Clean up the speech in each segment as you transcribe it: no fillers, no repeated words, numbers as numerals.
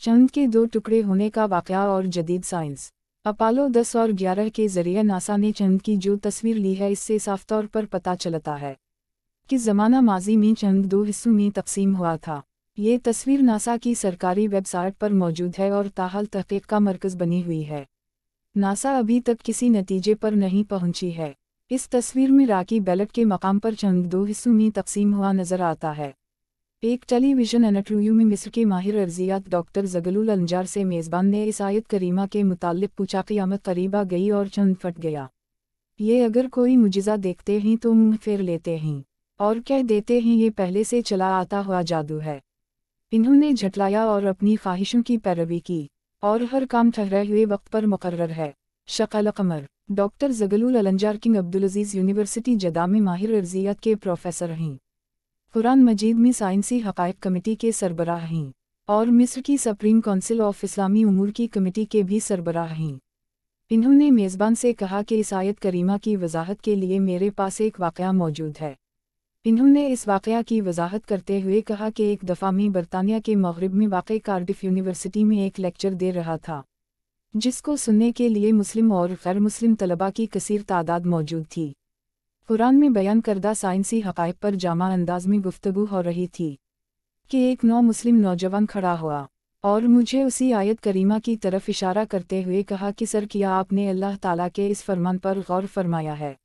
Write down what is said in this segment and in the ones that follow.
चंद के 2 टुकड़े होने का वाक़या और जदीद साइंस। अपोलो 10 और 11 के ज़रिए नासा ने चंद की जो तस्वीर ली है, इससे साफ तौर पर पता चलता है कि ज़माना माजी में चंद 2 हिस्सों में तकसीम हुआ था। ये तस्वीर नासा की सरकारी वेबसाइट पर मौजूद है और ताहाल तहक़ीक़ का मरकज़ बनी हुई है। नासा अभी तक किसी नतीजे पर नहीं पहुंची है। इस तस्वीर में राकी बेलट के मकाम पर चंद 2 हिस्सों में तकसीम हुआ नज़र आता है। एक टेलीविज़न इंटरव्यू में मिस्र के माहिर अर्ज़ियात डॉक्टर ज़गलुल अंजार से मेज़बान ने इस आयत करीमा के मुताल्लिक़ पूछा, क़यामत करीब आ गई और चंद फट गया। ये अगर कोई मुजिज़ा देखते हैं तो मुँह फेर लेते हैं और कह देते हैं ये पहले से चला आता हुआ जादू है। इन्होंने झटलाया और अपनी ख्वाहिशों की पैरवी की और हर काम ठहरे हुए वक्त पर मुकर्रर है। शक्ल कमर। डॉक्टर ज़गलुल अंजार किंग अब्दुलअज़ीज़ यूनिवर्सिटी जद्दा में माहिर अर्ज़ियात के प्रोफेसर हैं। कुरान मजीद में साइंसी हक़ाइक़ कमेटी के सरबराह हैं और मिस्र की सुप्रीम काउंसिल ऑफ इस्लामी उमूर की कमेटी के भी सरबराह हैं। इन्होंने मेज़बान से कहा कि इस आयत करीमा की वजाहत के लिए मेरे पास एक वाक़या मौजूद है। इन्होंने इस वाक़या की वजाहत करते हुए कहा कि एक दफ़ा में बरतानिया के मग़रिब में वाक़ई कार्डिफ यूनिवर्सिटी में एक लेक्चर दे रहा था, जिसको सुनने के लिए मुस्लिम और गैर मुस्लिम तलबा की कसीर तादाद मौजूद थी। कुरान में बयान करदा साइंसी हक़ाइक़ पर जामा अंदाज में गुफ्तगू हो रही थी कि एक मुस्लिम नौजवान खड़ा हुआ और मुझे उसी आयत करीमा की तरफ इशारा करते हुए कहा कि सर, क्या आपने अल्लाह ताला के इस फरमान पर गौर फरमाया है?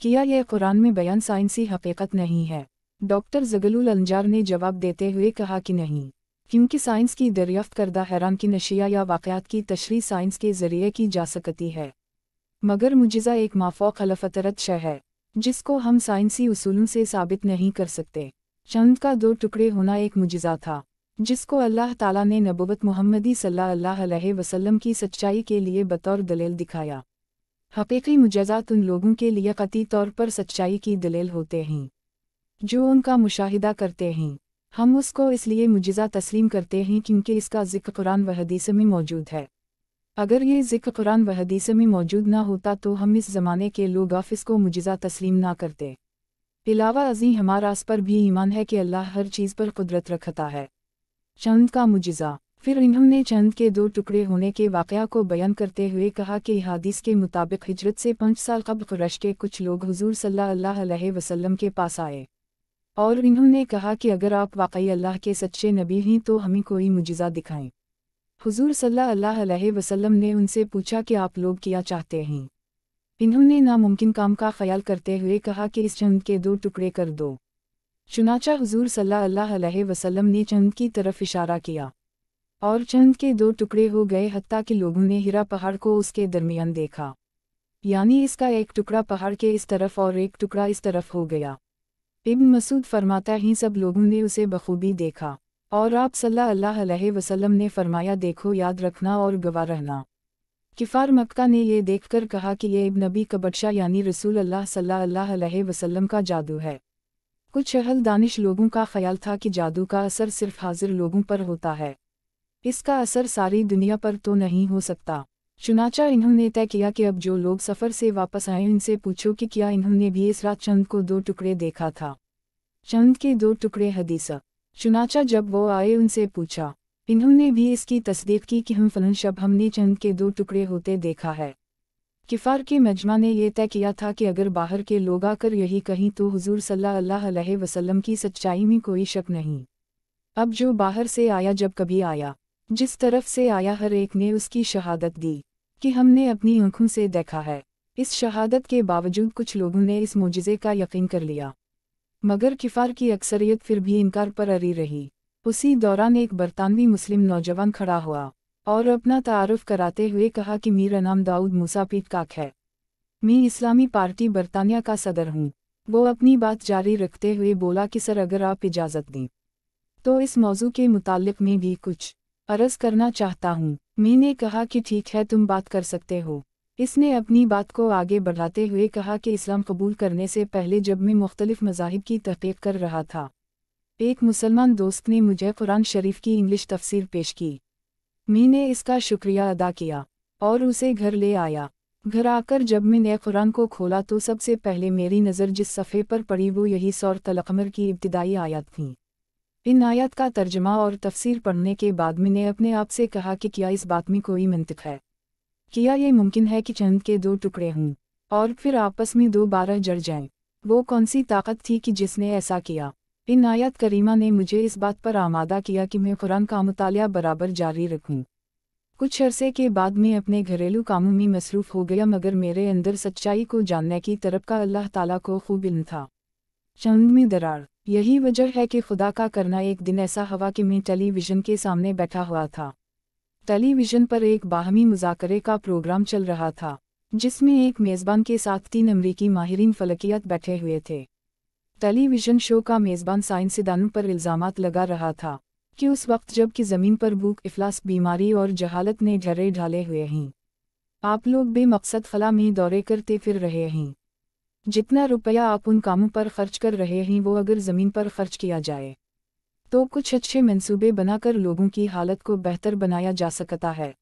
क्या यह कुरान में बयान साइंसी हकीकत नहीं है? डॉक्टर ज़गलुल अंजार ने जवाब देते हुए कहा कि नहीं, क्योंकि साइंस की दरियाफ्त करदा हैरान की नशिया या वाक़यात की तशरीह साइंस के ज़रिए की जा सकती है, मगर मुजिज़ा एक माफ़ौक़ अल-फ़तरत शय है जिसको हम साइंसी उसूलों से साबित नहीं कर सकते। चंद का 2 टुकड़े होना एक मुजिज़ा था जिसको अल्लाह ताला ने नबुव्वत मुहम्मदी सल्लल्लाहु अलैहि वसल्लम की सच्चाई के लिए बतौर दलील दिखाया। हकीकी मुजज़ात उन लोगों के लिए कतई तौर पर सच्चाई की दलील होते हैं जो उनका मुशाहिदा करते हैं। हम उसको इसलिए मुजिज़ा तस्लीम करते हैं क्योंकि इसका ज़िक्र कुरान व हदीस में मौजूद है। अगर ये ज़िक्र कुरान व हदीस में मौजूद ना होता तो हम इस ज़माने के लोग इसको मुजिज़ा तस्लीम ना करते। इलावा अज़ीं हमारा इस पर भी ईमान है कि अल्लाह हर चीज़ पर कुदरत रखता है। चंद का मुजिज़ा। फिर इन्होंने चंद के 2 टुकड़े होने के वाक़या को बयान करते हुए कहा कि हदीस के मुताबिक हिजरत से 5 साल क़ब्ल कुरैश के कुछ लोग हुज़ूर सल्लल्लाहु अलैहि वसल्लम के पास आए और इन्होंने कहा कि अगर आप वाक़ई अल्लाह के सच्चे नबी हैं तो हमें कोई मुजिज़ा दिखाएं। हुज़ूर सल्लल्लाहु अलैहि वसल्लम ने उनसे पूछा कि आप लोग क्या चाहते हैं? इन्होंने नामुमकिन काम का ख्याल करते हुए कहा कि इस चंद के 2 टुकड़े कर दो। चुनाचा हुज़ूर सल्लल्लाहु अलैहि वसल्लम ने चंद की तरफ इशारा किया और चंद के 2 टुकड़े हो गए, हत्ता कि लोगों ने हिरा पहाड़ को उसके दरमियान देखा, यानी इसका एक टुकड़ा पहाड़ के इस तरफ और एक टुकड़ा इस तरफ हो गया। इब्न मसूद फरमाता है सब लोगों ने उसे बखूबी देखा और आप सल्लल्लाहु अलैहि वसल्लम ने फरमाया, देखो, याद रखना और गवाह रहना। किफ़ार मक्का ने ये देखकर कहा कि ये इब्न नबी का बदशा यानी रसूल अल्लाह सल्लल्लाहु अलैहि वसल्लम का जादू है। कुछ अहल दानिश लोगों का ख्याल था कि जादू का असर सिर्फ हाजिर लोगों पर होता है, इसका असर सारी दुनिया पर तो नहीं हो सकता। चुनाचा इन्होंने तय किया कि अब जो लोग सफ़र से वापस आए उनसे पूछो कि क्या इन्होंने भी इस रात चंद को 2 टुकड़े देखा था। चंद के 2 टुकड़े हदीस। चुनाचा जब वो आए उनसे पूछा, इन्होंने भी इसकी तस्दीक की कि हम फलन शब हमने चंद के 2 टुकड़े होते देखा है। किफ़ार के मजमा ने यह तय किया था कि अगर बाहर के लोग आकर यही कहीं तो हुज़ूर सल्लल्लाहु अलैहि वसल्लम की सच्चाई में कोई शक नहीं। अब जो बाहर से आया, जब कभी आया, जिस तरफ से आया, हर एक ने उसकी शहादत दी कि हमने अपनी आँखों से देखा है। इस शहादत के बावजूद कुछ लोगों ने इस मोजिज़े का यकीन कर लिया, मगर किफ़ार की अक्सरियत फिर भी इनकार पर अड़ी रही। उसी दौरान एक बरतानवी मुस्लिम नौजवान खड़ा हुआ और अपना तारुफ कराते हुए कहा कि मेरा नाम दाऊद मूसा पीटकाक है, मैं इस्लामी पार्टी बरतानिया का सदर हूँ। वो अपनी बात जारी रखते हुए बोला कि सर, अगर आप इजाज़त दें तो इस मौजू के मुताल्लिक़ मैं भी कुछ अर्ज़ करना चाहता हूँ। मैंने कहा कि ठीक है, तुम बात कर सकते हो। इसने अपनी बात को आगे बढ़ाते हुए कहा कि इस्लाम कबूल करने से पहले जब मैं मुख्तलिफ मज़ाहिब की तहक़ीक़ कर रहा था, एक मुसलमान दोस्त ने मुझे कुरान शरीफ की इंग्लिश तफ़सीर पेश की। मैंने इसका शुक्रिया अदा किया और उसे घर ले आया। घर आकर जब मैंने कुरान को खोला तो सबसे पहले मेरी नज़र जिस सफ़े पर पड़ी वो यही सूरत अल-क़मर की इब्तिदाई आयत थी। इन आयत का तर्जमा और तफसीर पढ़ने के बाद मैंने अपने आप से कहा कि क्या इस बात में कोई मंतिक है? क्या ये मुमकिन है कि चंद के दो टुकड़े हों और फिर आपस में दोबारा जड़ जाएं? वो कौन सी ताकत थी कि जिसने ऐसा किया? इन आयत करीमा ने मुझे इस बात पर आमादा किया कि मैं कुरान का मुतालिया बराबर जारी रखूं। कुछ अरसे के बाद मैं अपने घरेलू कामों में मसरूफ़ हो गया, मगर मेरे अंदर सच्चाई को जानने की तरफ का अल्लाह ताला को खूब इल्म था। चंद में दरार। यही वजह है कि खुदा का करना एक दिन ऐसा हुआ कि मैं टेलीविज़न के सामने बैठा हुआ था। टेलीविज़न पर एक बाहमी मुज़ाकरे का प्रोग्राम चल रहा था, जिसमें एक मेज़बान के साथ 3 अमरीकी माहिरीन फलकियात बैठे हुए थे। टेलीविज़न शो का मेज़बान साइंसदानों पर इल्ज़ामात लगा रहा था कि उस वक्त जबकि ज़मीन पर भूख, इफलास, बीमारी और जहालत ने ढर्रे ढाले हुए हैं, आप लोग बेमकसद खला में दौरे करते फिर रहे हैं। जितना रुपया आप उन कामों पर खर्च कर रहे हैं वो अगर ज़मीन पर खर्च किया जाए तो कुछ अच्छे मंसूबे बनाकर लोगों की हालत को बेहतर बनाया जा सकता है।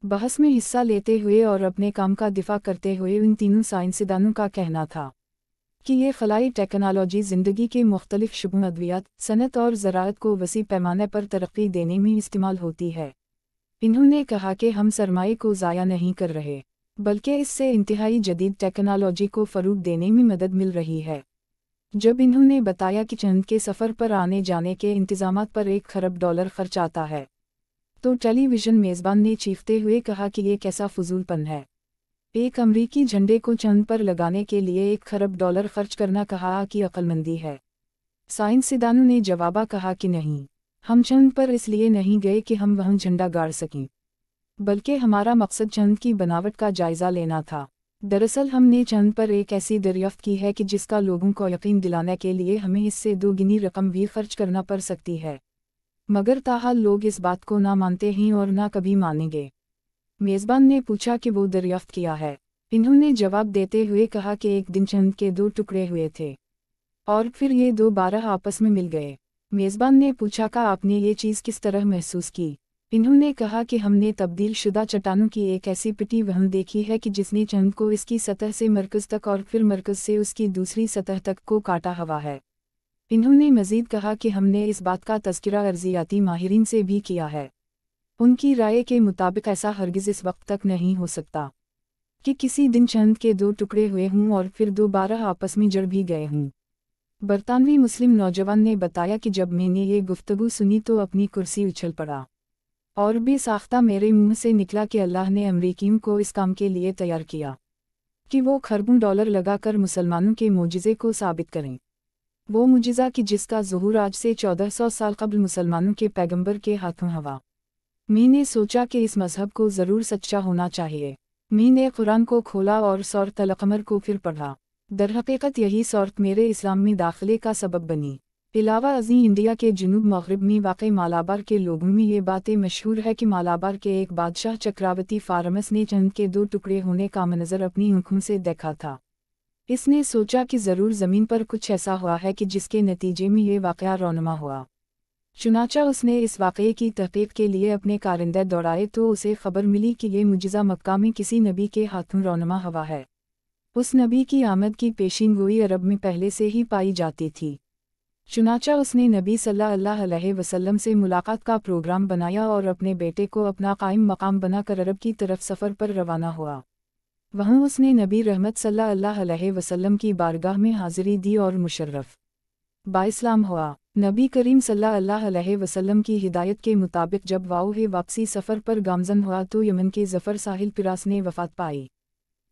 बहस में हिस्सा लेते हुए और अपने काम का दिफा करते हुए उन तीनों साइंसदानों का कहना था कि ये खलाई टेक्नोलॉजी ज़िंदगी के मुख्तलिफ शुबों, अद्वियात, सनत और ज़राअत को वसी पैमाने पर तरक्की देने में इस्तेमाल होती है। इन्होंने कहा कि हम सरमाए को ज़ाया नहीं कर रहे, बल्कि इससे इंतहाई जदीद टेक्नोलॉजी को फ़रोग़ देने में मदद मिल रही है। जब इन्होंने बताया कि चंद के सफ़र पर आने जाने के इंतज़ामात पर $1 खरब खर्च आता है, तो टेलीविज़न मेज़बान ने चीखते हुए कहा कि ये कैसा फजूलपन है। एक अमरीकी झंडे को चंद पर लगाने के लिए $1 खरब खर्च करना कहा कि अक्लमंदी है। साइंसदानों ने जवाबा कहा कि नहीं, हम चंद पर इसलिए नहीं गए कि हम वहाँ झंडा गाड़ सकें, बल्कि हमारा मकसद चंद की बनावट का जायज़ा लेना था। दरअसल हमने चंद पर एक ऐसी दरियाफ्त की है कि जिसका लोगों को यकीन दिलाने के लिए हमें इससे दोगुनी रकम भी खर्च करना पड़ सकती है, मगर ताहाल लोग इस बात को ना मानते हैं और ना कभी मानेंगे। मेज़बान ने पूछा कि वो दरियाफ्त किया है। इन्होंने जवाब देते हुए कहा कि एक दिन चंद के 2 टुकड़े हुए थे और फिर ये दोबारा आपस में मिल गए। मेज़बान ने पूछा कि आपने ये चीज़ किस तरह महसूस की? इन्होंने कहा कि हमने तब्दील शुदा चट्टानों की एक ऐसी पिटी वहन देखी है कि जिसने चंद को इसकी सतह से मरकज़ तक और फिर मरकज़ से उसकी दूसरी सतह तक को काटा हुआ है। इन्होंने मज़ीद कहा कि हमने इस बात का तज़किरा अर्ज़ियाती माहिरीन से भी किया है। उनकी राय के मुताबिक ऐसा हरगिज़ इस वक्त तक नहीं हो सकता कि किसी दिन चंद के 2 टुकड़े हुए हों और फिर दोबारा आपस में जड़ भी गए हों। बरतानवी मुस्लिम नौजवान ने बताया कि जब मैंने ये गुफ्तगू सुनी तो अपनी कुर्सी उछल पड़ा और बेसाख्ता मेरे मुंह से निकला कि अल्लाह ने अमरीकियों को इस काम के लिए तैयार किया कि वो खरबों डॉलर लगाकर मुसलमानों के मोजिज़े को साबित करें। वो मुजिज़ा कि जिसका ज़ुहूर आज से 1400 साल कबल मुसलमानों के पैगंबर के हाथों हुआ। मैंने सोचा कि इस मज़हब को ज़रूर सच्चा होना चाहिए। मैंने कुरान को खोला और सूरत अल-क़मर को फिर पढ़ा। दरहक़ीक़त यही सूरत मेरे इस्लाम में दाखिले का सबब बनी। इलावा अज़ीं इंडिया के जुनूब मग़रिब में वाक़ई मालाबार के लोगों में ये बातें मशहूर है कि मालाबार के एक बादशाह चक्रवर्ती फ़ारमस ने चंद के 2 टुकड़े होने का मंज़र अपनी आँखों से देखा था। इसने सोचा कि ज़रूर ज़मीन पर कुछ ऐसा हुआ है कि जिसके नतीजे में ये वाक़या रौनमा हुआ। चुनाचा उसने इस वाक़ये की तहक़ीक़ के लिए अपने कारिंदे दौड़ाए तो उसे ख़बर मिली कि ये मुजिज़ा मक्का में किसी नबी के हाथों रौनमा हुआ है। उस नबी की आमद की पेशीनगोई अरब में पहले से ही पाई जाती थी। चुनाचा उसने नबी सल्लल्लाहु अलैहि वसल्लम से मुलाकात का प्रोग्राम बनाया और अपने बेटे को अपना कायम मकाम बनाकर अरब की तरफ सफ़र पर रवाना हुआ। वहाँ उसने नबी रहमत सल्लल्लाहु अलैहि वसल्लम की बारगाह में हाज़िरी दी और मुशर्रफ बाइस्लाम हुआ। नबी करीम सल्लल्लाहु अलैहि वसल्लम की हिदायत के मुताबिक जब वाओ वापसी सफ़र पर गामज़न हुआ तो यमन के ज़फ़र साहिल पिरास ने वफ़ात पाई।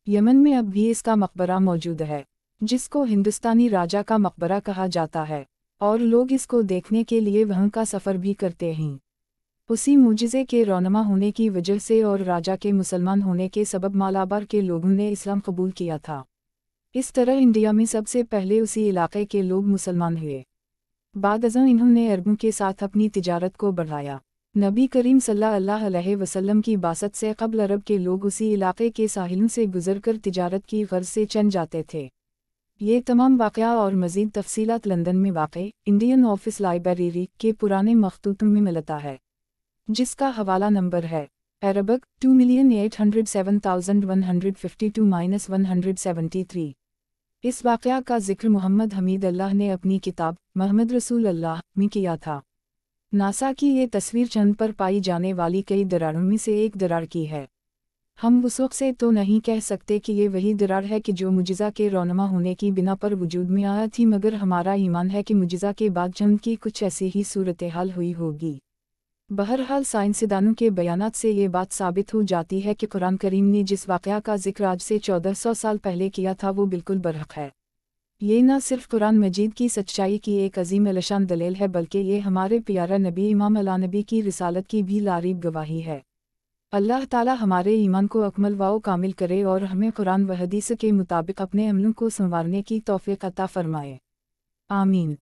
यमन में अब भी इसका मकबरा मौजूद है, जिसको हिंदुस्तानी राजा का मकबरा कहा जाता है, और लोग इसको देखने के लिए वहाँ का सफ़र भी करते हैं। उसी मुजिज़े के रौनमा होने की वजह से और राजा के मुसलमान होने के सबब मालाबार के लोगों ने इस्लाम कबूल किया था। इस तरह इंडिया में सबसे पहले उसी इलाके के लोग मुसलमान हुए। बाद अज़ां इन्होंने अरबों के साथ अपनी तिजारत को बढ़ाया। नबी करीम सल्लल्लाहु अलैहि वसल्लम की बासत से क़ब्ल अरब के लोग उसी इलाके के साहिलों से गुज़रकर तिजारत की ग़र्ज़ से चंद जाते थे। ये तमाम वाक़या और मज़ीद तफ़सीलात लंदन में वाक़े इंडियन ऑफिस लाइब्रेरी के पुराने मखतूतों में मिलता है, जिसका हवाला नंबर है अरबिक 2,807,152-173। اس واقعہ کا ذکر محمد حمید اللہ نے اپنی کتاب محمد رسول اللہ میں کیا تھا۔ ناسا کی یہ تصویر چاند پر پائی جانے والی کئی دراڑوں میں سے ایک دراڑ کی ہے۔ ہم وثوق سے تو نہیں کہہ سکتے کہ یہ وہی دراڑ ہے کہ جو معجزہ کے رونما ہونے کی بنا پر وجود میں آیا تھی، مگر ہمارا ایمان ہے کہ معجزہ کے بعد چاند کی کچھ ایسی ہی صورتحال ہوئی ہوگی۔ بہرحال سائنسدانوں کے بیانات سے یہ بات ثابت ہو جاتی ہے کہ قرآن کریم نے جس واقعہ کا ذکر آج سے 1400 سال پہلے کیا تھا وہ بالکل برحق ہے۔ یہ نہ صرف قرآن مجید کی سچائی کی ایک عظیم الشان دلیل ہے، بلکہ یہ ہمارے پیارا نبی امام الانبی کی رسالت کی بھی لاریب گواہی ہے۔ اللہ تعالی ہمارے ایمان کو اکمل و کامل کرے اور ہمیں قرآن و حدیث کے مطابق اپنے عملوں کو سنوارنے کی توفیق عطا فرمائے۔ آمین۔